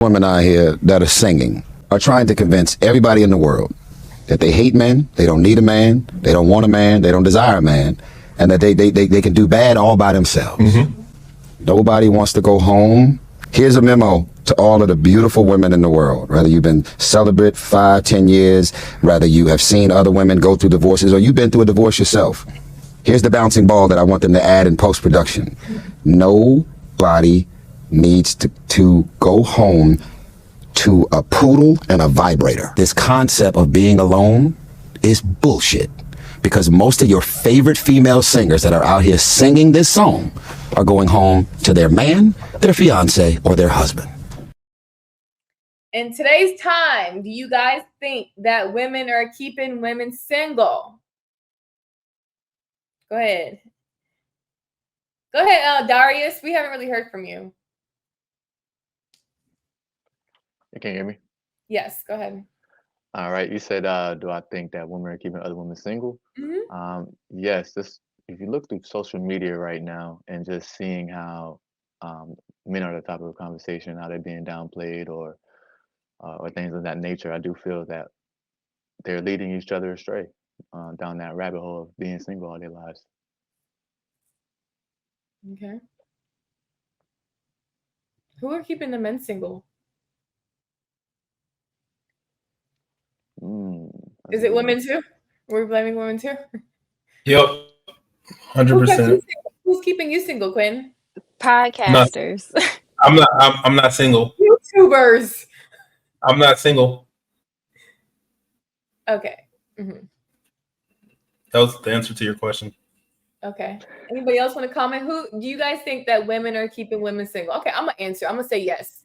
Women out here that are singing are trying to convince everybody in the world that they hate men, they don't need a man, they don't want a man, they don't desire a man, and that they can do bad all by themselves. Mm-hmm. Nobody wants to go home. Here's a memo to all of the beautiful women in the world, whether you've been celibate 5, 10 years, whether you have seen other women go through divorces or you've been through a divorce yourself. Here's the bouncing ball that I want them to add in post-production. Nobody needs to go home to a poodle and a vibrator. This concept of being alone is bullshit, because most of your favorite female singers that are out here singing this song are going home to their man, their fiance, or their husband. In today's time, do you guys think that women are keeping women single? Go ahead. Go ahead, Darius. We haven't really heard from you. You can hear me? Yes, go ahead. All right. You said, do I think that women are keeping other women single? Mm-hmm. Yes. If you look through social media right now and just seeing how men are the topic of conversation, how they're being downplayed or things of that nature, I do feel that they're leading each other astray down that rabbit hole of being single all their lives. Okay. Who are keeping the men single? Is it women too? We're blaming women too? Yep. 100%. Who's keeping you single, Quinn? Podcasters. I'm not single. YouTubers. I'm not single. Okay. Mm-hmm. That was the answer to your question. Okay. Anybody else want to comment? Who do you guys think that women are keeping women single? Okay, I'm gonna answer. I'm gonna say yes.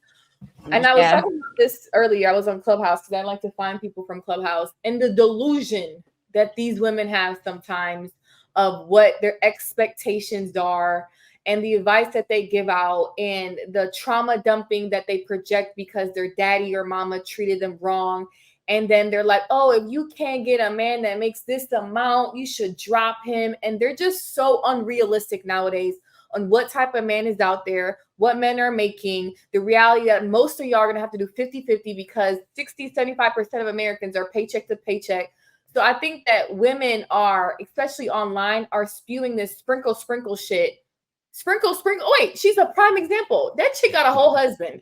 And I was talking about this earlier. I was on Clubhouse because I like to find people from Clubhouse, and the delusion that these women have sometimes of what their expectations are and the advice that they give out and the trauma dumping that they project because their daddy or mama treated them wrong. And then they're like, oh, if you can't get a man that makes this amount, you should drop him. And they're just so unrealistic nowadays on what type of man is out there, what men are making, the reality that most of y'all are going to have to do 50-50 because 60-75% of Americans are paycheck to paycheck. So I think that women are, especially online, are spewing this sprinkle shit. Sprinkle. Oh, wait, she's a prime example. That chick got a whole husband,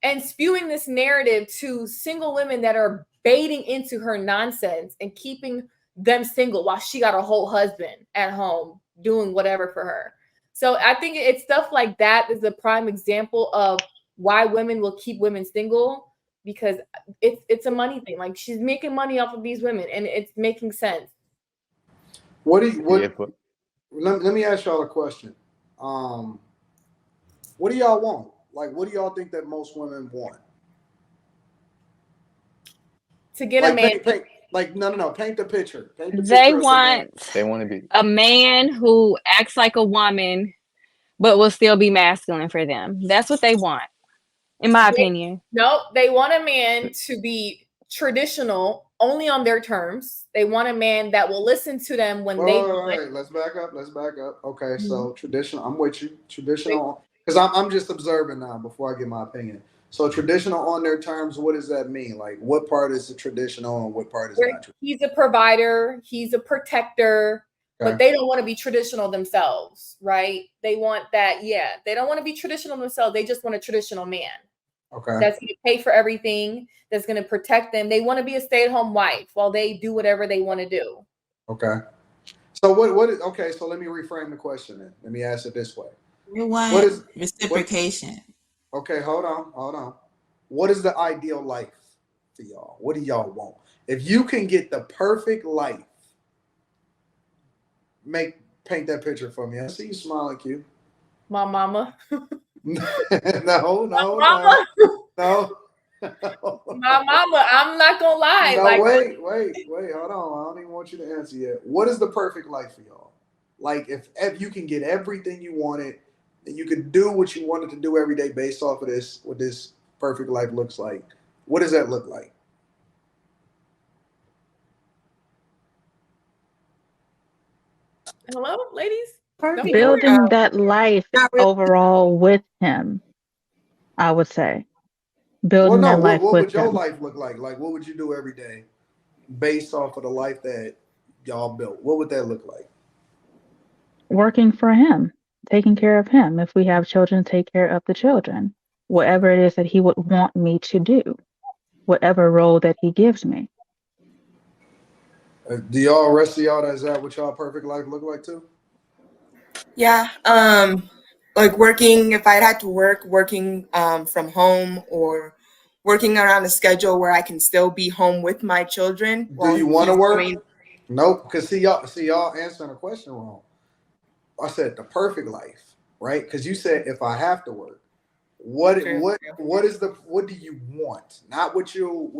and spewing this narrative to single women that are baiting into her nonsense and keeping them single while she got a whole husband at home doing whatever for her. So I think it's stuff like that is a prime example of why women will keep women single, because it's a money thing. Like, she's making money off of these women and it's making sense. Let me ask y'all a question. What do y'all want? Like, what do y'all think that most women want? To get a man. Paint the picture. They want to be a man who acts like a woman, but will still be masculine for them. That's what they want, in my opinion. No, they want a man to be traditional, only on their terms. They want a man that will listen to them when they. All right, let's back up. Okay, mm-hmm. So traditional. I'm with you. Traditional, because I'm just observing now before I get my opinion. So traditional on their terms, what does that mean? Like, what part is the traditional and what part is not traditional? He's a provider, he's a protector, but they don't want to be traditional themselves, right? They want that, they don't want to be traditional themselves. They just want a traditional man. Okay. That's going to pay for everything, that's going to protect them. They want to be a stay-at-home wife while they do whatever they want to do. Okay. So so let me reframe the question then. Let me ask it this way. What is reciprocation? Okay, hold on. What is the ideal life for y'all? What do y'all want? If you can get the perfect life, paint that picture for me. I see you smiling, Q. My mama. No. My mama, I'm not gonna lie. No, wait, hold on. I don't even want you to answer yet. What is the perfect life for y'all? Like, if you can get everything you wanted, and you can do what you wanted to do every day based off of what this perfect life looks like. What does that look like? Hello, ladies? Building that life overall with him. I would say. Well, Building no. that What life what with would your them. life look like? Like, what would you do every day based off of the life that y'all built? What would that look like? Working for him, taking care of him. If we have children, take care of the children. Whatever it is that he would want me to do, whatever role that he gives me. Do y'all, rest of y'all, is that what y'all perfect life look like too? Yeah. Like working, if I'd had to working from home or working around a schedule where I can still be home with my children Do while you want to he's work? doing. Nope. Cause see y'all answering the question wrong. I said the perfect life, right? Because you said if I have to work. What True. what do you want? Not what you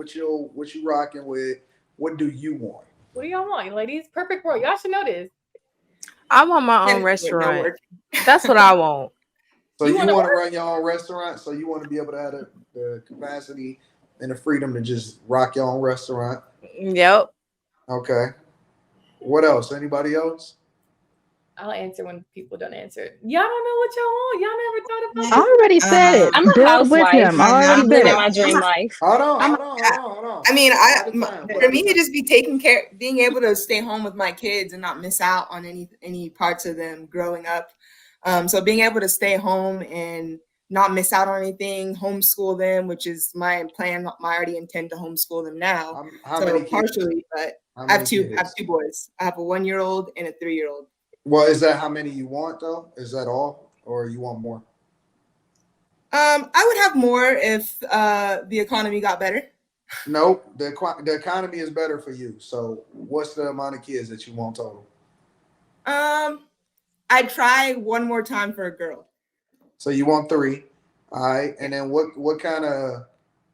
rocking with. What do you want? What do y'all want, ladies? Perfect world. Y'all should know this. I want my own With no restaurant. work. That's what I want. So You you wanna want to work? run your own restaurant. So you want to be able to have the capacity and the freedom to just rock your own restaurant. Yep. Okay. What else? Anybody else? I'll answer when people don't answer. Y'all don't know what y'all want. Y'all never thought about I this. already said it. I'm a Build with him. housewife. I already I'm said living it. my dream life. Hold on. I'm Hold on. Hold on. Hold on. I mean, One at a time. One for at a me, time. to just be being able to stay home with my kids and not miss out on any parts of them growing up. So being able to stay home and not miss out on anything, homeschool them, which is my plan. I already intend to homeschool them now. How So many kids? partially, but How I have many two. I have kids? two boys. I have a 1-year-old and a 3-year-old. Well, is that how many you want though? Is that all, or you want more? I would have more if the economy got better. Nope. The economy is better for you. So, what's the amount of kids that you want total? I'd try one more time for a girl. So you want 3, all right? And then what kind of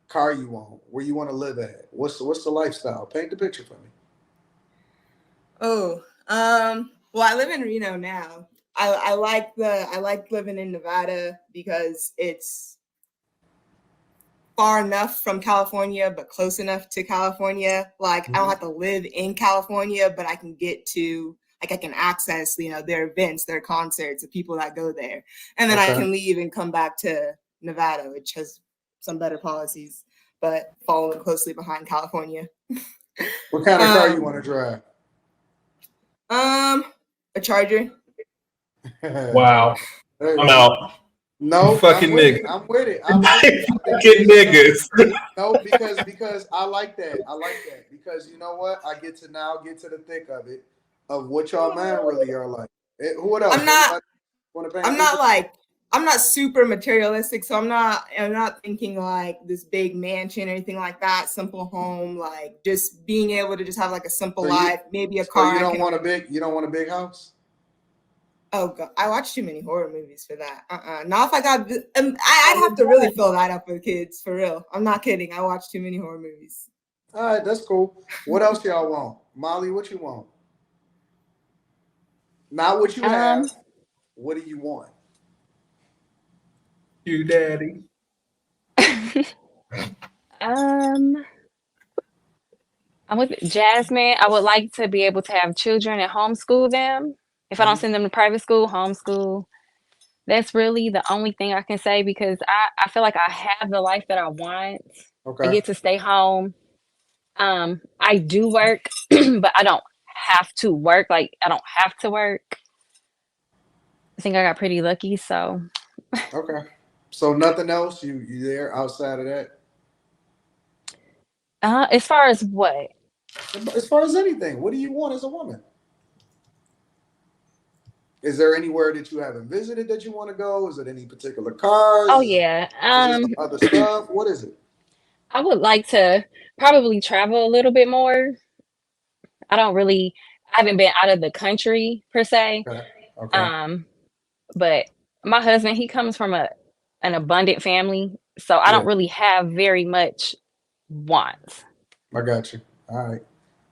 car you want? Where you want to live at? What's the lifestyle? Paint the picture for me. Oh, well, I live in Reno now. I like living in Nevada because it's far enough from California, but close enough to California. Like I don't have to live in California, but I can get to I can access, their events, their concerts, the people that go there. And then I can leave and come back to Nevada, which has some better policies, but following closely behind California. What kind of car you want to drive? A Charger. Wow. I'm out. No, fucking nigga. I'm with it. I like it. Fucking niggas. No, because I like that. I like that because you know what? I get to now get to the thick of it, of what y'all man really are like. What else? I'm not super materialistic, so I'm not thinking like this big mansion or anything like that. Simple home, like just being able to just have like a simple life, maybe a car. You don't want a big house? Oh God, I watch too many horror movies for that. Not if I got. I'd have to really fill that up with kids for real. I'm not kidding. I watch too many horror movies. All right, that's cool. What else y'all want, Molly? What you want? Not what you have. What do you want? You daddy. I'm with Jasmine. I would like to be able to have children and homeschool them. If I don't send them to private school, homeschool. That's really the only thing I can say because I feel like I have the life that I want. Okay. I get to stay home. I do work, but I don't have to work. Like I don't have to work. I think I got pretty lucky. So. Okay. So nothing else? You there outside of that? As far as what? As far as anything, what do you want as a woman? Is there anywhere that you haven't visited that you want to go? Is it any particular cars? Oh yeah. Is it some other stuff? What is it? I would like to probably travel a little bit more. I haven't been out of the country per se. Okay. But my husband, he comes from an abundant family, so I don't really have very much wants. I got you. All right.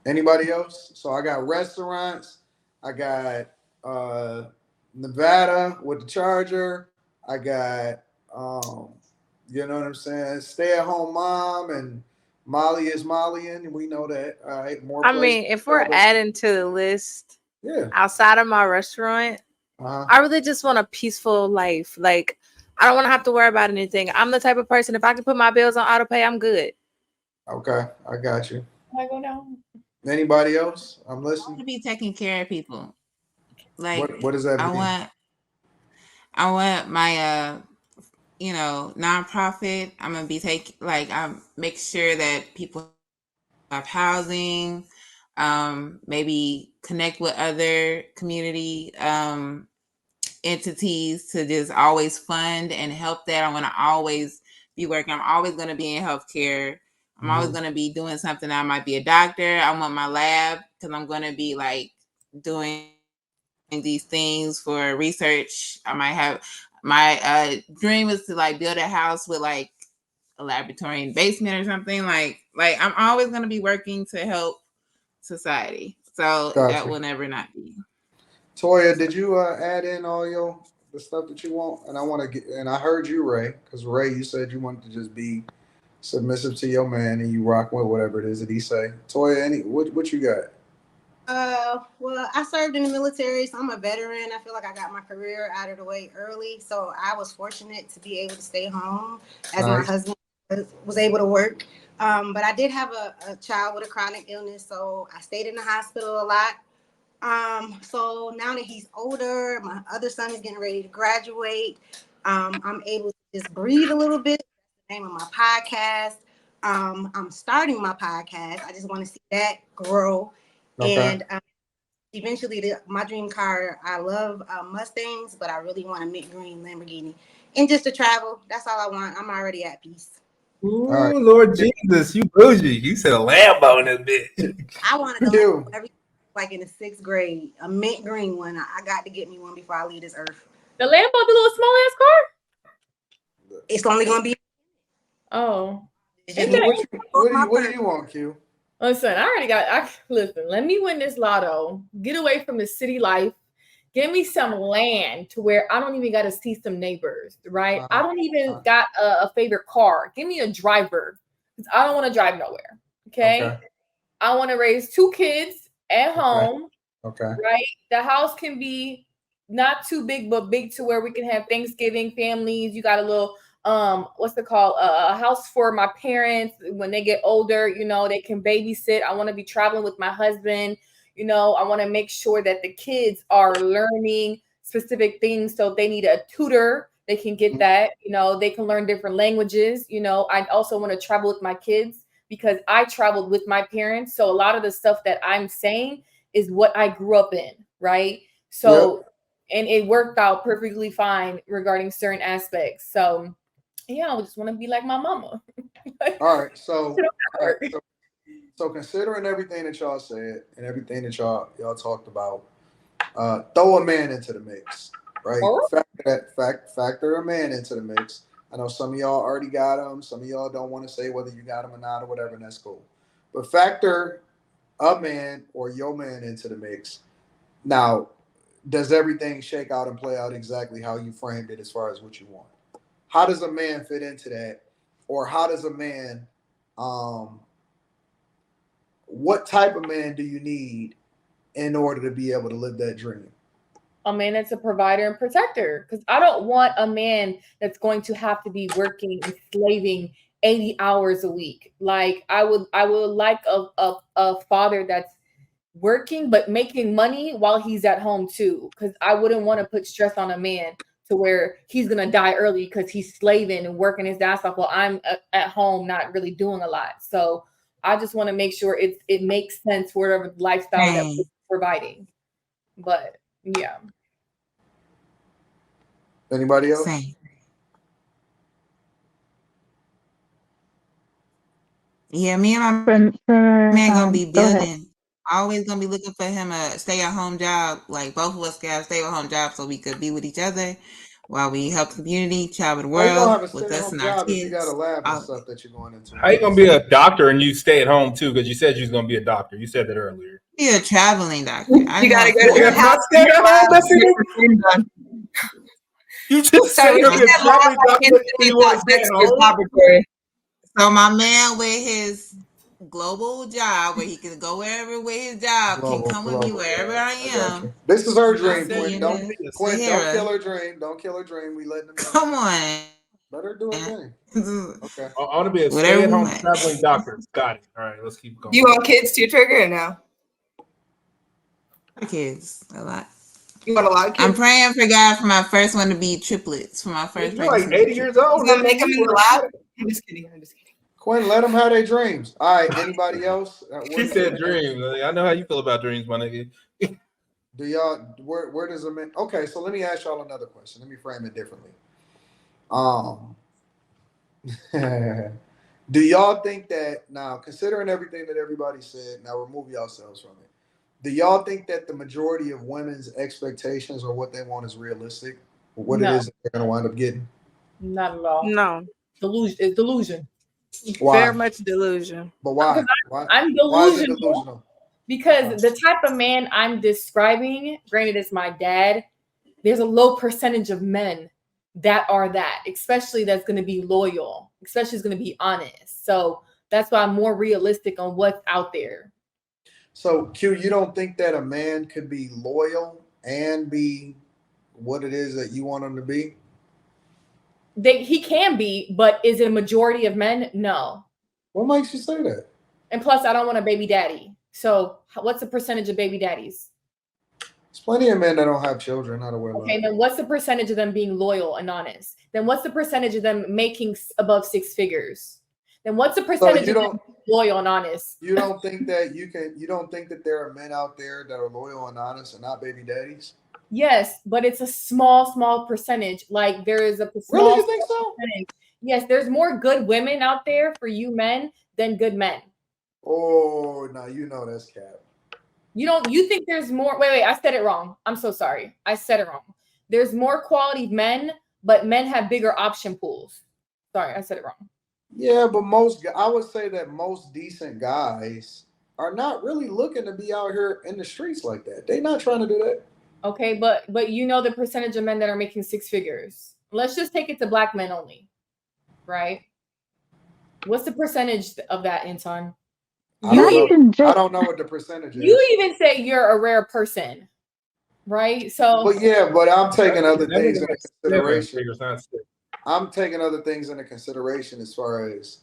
Anybody else? So I got restaurants. I got Nevada with the Charger. I got you know what I'm saying? Stay at home mom and Molly is Molly, and we know that. All right. More. I mean, if we're adding to the list, yeah, outside of my restaurant, I really just want a peaceful life. Like I don't want to have to worry about anything. I'm the type of person, if I can put my bills on auto pay, I'm good. Okay, I got you. I go down. Anybody else? I'm I want listening. to be taking care of people. Like What does that mean? I want my nonprofit. I'm gonna be I make sure that people have housing, maybe connect with other community entities to just always fund and help that. I want to always be working. I'm always going to be in healthcare. I'm always going to be doing something. I might be a doctor. I want my lab because I'm going to be like doing these things for research. I might have my dream is to like build a house with like a laboratory in basement or something. Like I'm always going to be working to help society. So that will never not be. Toya, did you add in all the stuff that you want? And I want to get, and I heard you, Ray, because Ray, you said you wanted to just be submissive to your man and you rock with whatever it is that he say. Toya, what you got? Well, I served in the military, so I'm a veteran. I feel like I got my career out of the way early, so I was fortunate to be able to stay home as my husband was able to work. But I did have a child with a chronic illness, so I stayed in the hospital a lot. So now that he's older, my other son is getting ready to graduate. I'm able to just breathe a little bit. That's the name of my podcast. I'm starting my podcast. I just want to see that grow. Okay. And eventually, my dream car, I love Mustangs, but I really want a mint green Lamborghini. And just to travel, that's all I want. I'm already at peace. Ooh, right. Lord Jesus, you bougie. You said a Lambo in this bitch. I wanted a Lambo like in the 6th grade, a mint green one. I got to get me one before I leave this earth. The Lambo, the little small ass car? It's only going to be. Oh. What do you want, Q? Listen, listen, let me win this lotto, get away from the city life, give me some land to where I don't even got to see some neighbors, right? I don't even got a favorite car. Give me a driver, because I don't want to drive nowhere, okay? I want to raise 2 kids at home, right? The house can be not too big, but big to where we can have Thanksgiving families. You got a little... what's it called? A house for my parents when they get older, they can babysit. I want to be traveling with my husband. I want to make sure that the kids are learning specific things. So if they need a tutor, they can get that. They can learn different languages. I also want to travel with my kids because I traveled with my parents. So a lot of the stuff that I'm saying is what I grew up in, right? So, and it worked out perfectly fine regarding certain aspects. So, yeah, I just want to be like my mama. All right, so considering everything that y'all said and everything that y'all talked about, throw a man into the mix, right? Factor a man into the mix. I know some of y'all already got him. Some of y'all don't want to say whether you got him or not or whatever, and that's cool. But factor a man or your man into the mix. Now, does everything shake out and play out exactly how you framed it as far as what you want? How does a man fit into that? Or how does a man, what type of man do you need in order to be able to live that dream? A man that's a provider and protector. Because I don't want a man that's going to have to be working and slaving 80 hours a week. Like I would like a father that's working but making money while he's at home too. Because I wouldn't want to put stress on a man to where he's going to die early because he's slaving and working his ass off while I'm at home not really doing a lot. So I just want to make sure it makes sense for whatever lifestyle that we're providing. But yeah. Anybody else? Yeah, me and my man gonna be building. Always gonna be looking for him a stay-at-home job. Like both of us got a stay-at-home job so we could be with each other while we help the community, travel the world with us and our kids. If you got a lab and stuff that you're going into. How you gonna be a doctor and you stay at home too? Because you said you was gonna be a doctor. You said that earlier. Be a traveling doctor. You gotta go to the house. You just said you're gonna be a traveling doctor. So my man with his global job where he can go wherever where his job can come with me wherever I am. This is her I'll dream, be Quinn. in Don't the Quinn, don't Sahara. kill her dream. Don't kill her dream. We letting them know. Come on. Let her do her thing. Okay. I want to be a Whatever we stay-at-home want. traveling doctor. Got it. All right, let's keep going. Do you want kids too, Trigger, or no? Kids, a lot. You want a lot of kids? I'm praying for God for my first one to be triplets for my first You're like pregnancy. 80 years old. He's gonna make them in the lab. I'm just kidding. Quinn, let them have their dreams. All right. Anybody else? She said dreams. I know how you feel about dreams, my nigga. Do y'all where does a man? Okay, so let me ask y'all another question. Let me frame it differently. Do y'all think that now, considering everything that everybody said, now remove yourselves from it. Do y'all think that the majority of women's expectations or what they want is realistic? What it is that they're gonna wind up getting? Not at all. No. Delusion. It's delusion. Why? Very much delusion. But why? I'm Why is it delusional. delusional? Because the type of man I'm describing, granted it's my dad, there's a low percentage of men that are that, especially that's going to be loyal, especially is going to be honest. So that's why I'm more realistic on what's out there. So Q, you don't think that a man could be loyal and be what it is that you want him to be? He can be, but is it a majority of men? No. What makes you say that? And plus, I don't want a baby daddy. So what's the percentage of baby daddies? There's plenty of men that don't have children. How to wear Okay, then what's the percentage of them being loyal and honest? Then what's the percentage of them making above 6 figures? Then what's the percentage of them loyal and honest? You don't think that you don't think that there are men out there that are loyal and honest and not baby daddies? Yes, but it's a small percentage. Like there is a small, really? You think so? percentage. Yes, there's more good women out there for you men than good men. Oh, no, you know that's cap. You think there's more? Wait, I said it wrong. I'm so sorry. I said it wrong. There's more quality men, but men have bigger option pools. Sorry, I said it wrong. Yeah, but I would say that most decent guys are not really looking to be out here in the streets like that. They're not trying to do that. Okay, but you know the percentage of men that are making 6 figures. Let's just take it to black men only, right? What's the percentage of that, Anton? I don't know what the percentage is. You even say you're a rare person, right? So, but I'm taking other things into consideration. 7 figures, I'm taking other things into consideration as far as,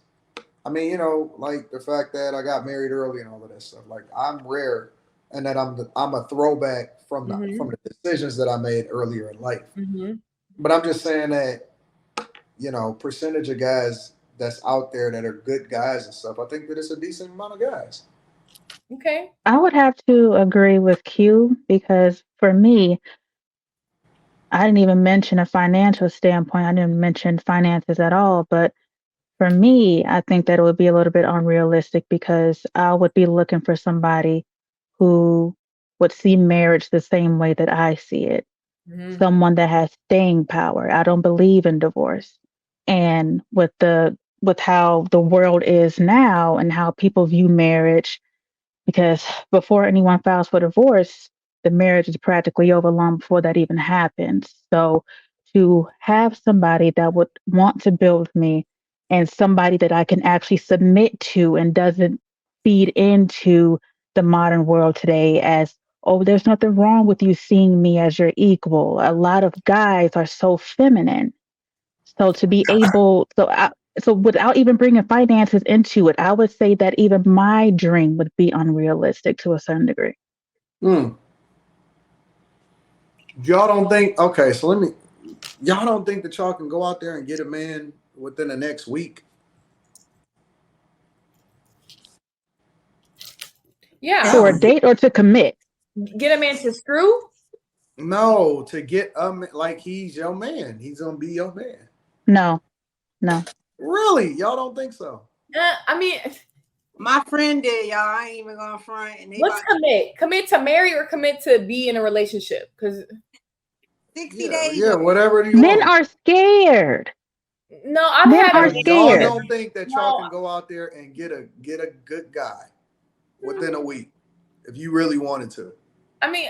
I mean, you know, like the fact that I got married early and all of that stuff. Like I'm rare, and that I'm a throwback from the decisions that I made earlier in life. But I'm just saying that, you know, percentage of guys that's out there that are good guys and stuff, I think that it's a decent amount of guys. Okay. I would have to agree with Q because for me, I didn't even mention a financial standpoint. I didn't mention finances at all. But for me, I think that it would be a little bit unrealistic because I would be looking for somebody who would see marriage the same way that I see it. Someone that has staying power. I don't believe in divorce. And with how the world is now and how people view marriage, because before anyone files for divorce, the marriage is practically over long before that even happens. So to have somebody that would want to build me and somebody that I can actually submit to and doesn't feed into the modern world today as, oh, there's nothing wrong with you seeing me as your equal. A lot of guys are so feminine. So to be able, so without even bringing finances into it, I would say that even my dream would be unrealistic to a certain degree. Y'all don't think? Okay, so y'all don't think that y'all can go out there and get a man within the next week? Yeah. For a date or to commit? Get a man to screw? No, to get like he's your man. He's gonna be your man. No. Really? Y'all don't think so? I mean, my friend did, y'all. I ain't even gonna front. And what's commit? Commit to marry or commit to be in a relationship? Because 60 days. Yeah, whatever you Men want. are scared. No, I've Men had are a scared. Y'all don't think that y'all can go out there and get a good guy within a week if you really wanted to? I mean,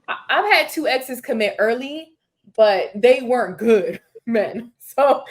I've had 2 exes commit early, but they weren't good men. So